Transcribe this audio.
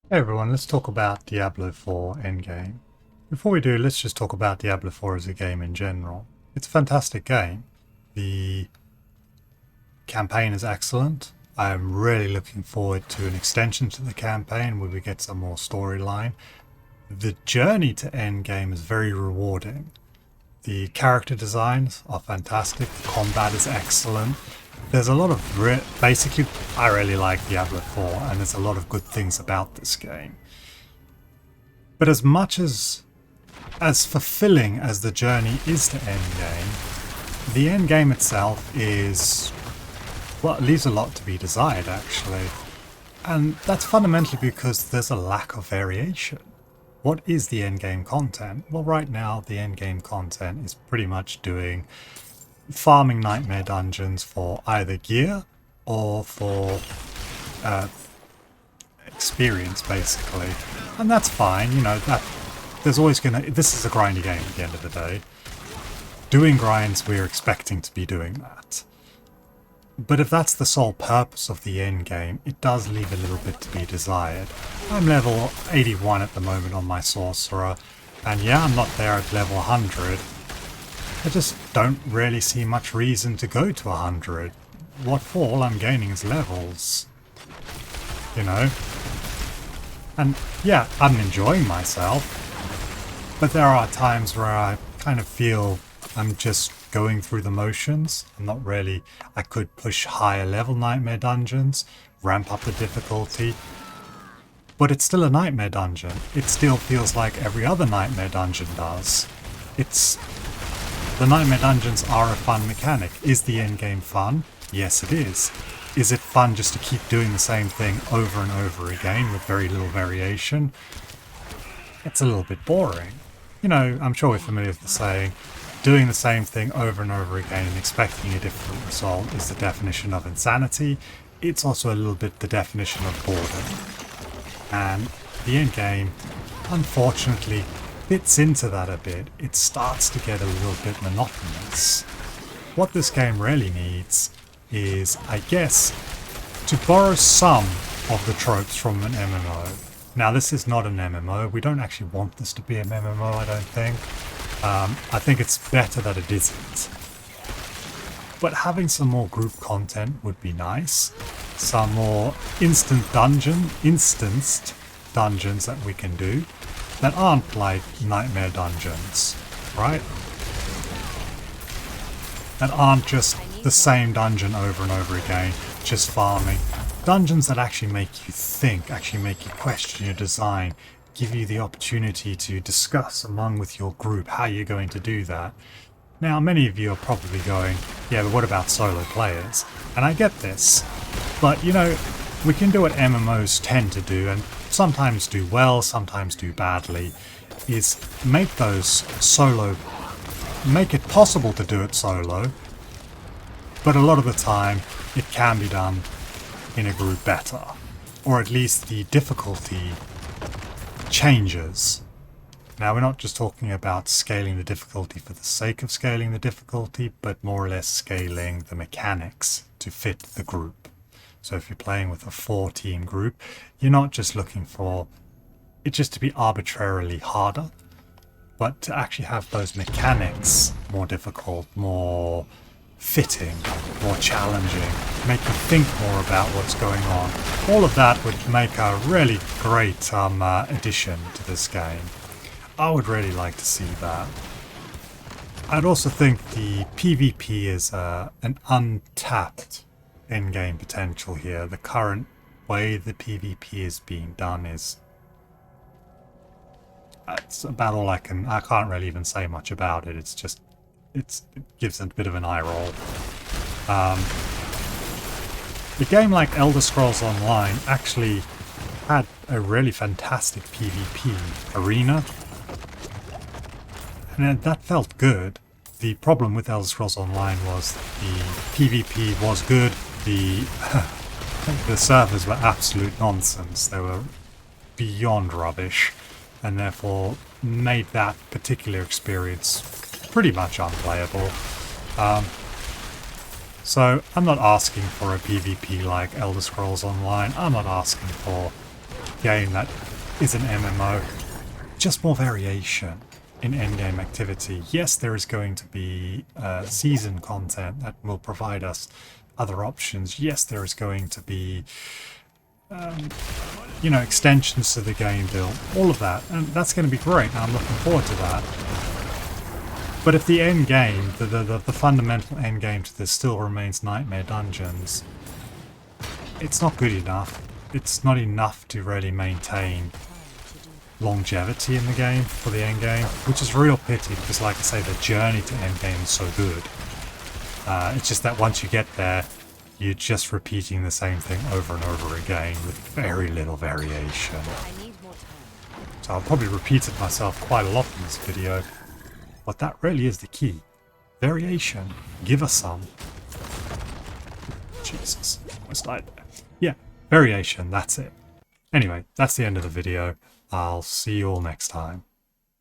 Hey everyone, let's talk about Diablo 4 Endgame. Before we do, let's just talk about Diablo 4 as a game in general. It's a fantastic game. The campaign is excellent. I'm really looking forward to an extension to the campaign where we get some more storyline. The journey to Endgame is very rewarding. The character designs are fantastic, the combat is excellent. There's a lot of basically, I really like Diablo 4, and there's a lot of good things about this game. But as much as fulfilling as the journey is to Endgame, the endgame itself is, well, it leaves a lot to be desired actually. And that's fundamentally because there's a lack of variation. What is the endgame content? Well, right now the endgame content is pretty much doing farming nightmare dungeons for either gear or for experience, basically. And that's fine, you know, that there's always this is a grindy game at the end of the day. Doing grinds, we're expecting to be doing that. But if that's the sole purpose of the end game, it does leave a little bit to be desired. I'm level 81 at the moment on my sorcerer, and yeah, I'm not there at level 100. I just don't really see much reason to go to 100. What for? All I'm gaining is levels. You know? And yeah, I'm enjoying myself, but there are times where I kind of feel I'm just going through the motions. I'm not really... I could push higher level nightmare dungeons, ramp up the difficulty, but it's still a nightmare dungeon. It still feels like every other nightmare dungeon does. It's... The nightmare dungeons are a fun mechanic. Is the endgame fun? Yes, it is. Is it fun just to keep doing the same thing over and over again with very little variation? It's a little bit boring. You know, I'm sure we're familiar with the saying, doing the same thing over and over again and expecting a different result is the definition of insanity. It's also a little bit the definition of boredom. And the end game, unfortunately, fits into that a bit. It starts to get a little bit monotonous. What this game really needs is, I guess, to borrow some of the tropes from an MMO. Now, this is not an MMO. We don't actually want this to be an MMO, I don't think. I think it's better that it isn't. But having some more group content would be nice. Some more instanced dungeons that we can do that aren't like nightmare dungeons, right? That aren't just the same dungeon over and over again, just farming. Dungeons that actually make you think, actually make you question your design, give you the opportunity to discuss with your group how you're going to do that. Now, many of you are probably going, yeah, but what about solo players? And I get this, but you know, we can do what MMOs tend to do, and sometimes do well, sometimes do badly, is make it possible to do it solo, but a lot of the time it can be done in a group better, or at least the difficulty changes. Now, we're not just talking about scaling the difficulty for the sake of scaling the difficulty, but more or less scaling the mechanics to fit the group. So if you're playing with a 4-team group, you're not just looking for it just to be arbitrarily harder, but to actually have those mechanics more difficult, more fitting, more challenging, make you think more about what's going on. All of that would make a really great addition to this game. I would really like to see that. I'd also think the PvP is an untapped in-game potential here. The current way the PvP is being done is... That's about all I can't really even say much about it. It's just... it gives a bit of an eye roll. A game like Elder Scrolls Online actually had a really fantastic PvP arena, and that felt good. The problem with Elder Scrolls Online was the PvP was good, the servers were absolute nonsense. They were beyond rubbish, and therefore made that particular experience pretty much unplayable. So I'm not asking for a PvP like Elder Scrolls Online. I'm not asking for game that is an MMO. Just more variation in endgame activity. Yes, there is going to be season content that will provide us other options. Yes, there is going to be you know, extensions to the game build, all of that, and that's going to be great, and I'm looking forward to that. But if the end game, the fundamental end game to this still remains Nightmare Dungeons, it's not good enough. It's not enough to really maintain longevity in the game for the end game, which is a real pity because, like I say, the journey to end game is so good. It's just that once you get there, you're just repeating the same thing over and over again with very little variation. So I'll probably repeat it myself quite a lot in this video, but that really is the key. Variation. Give us some. Jesus, almost died there. Yeah, variation, that's it. Anyway, that's the end of the video. I'll see you all next time.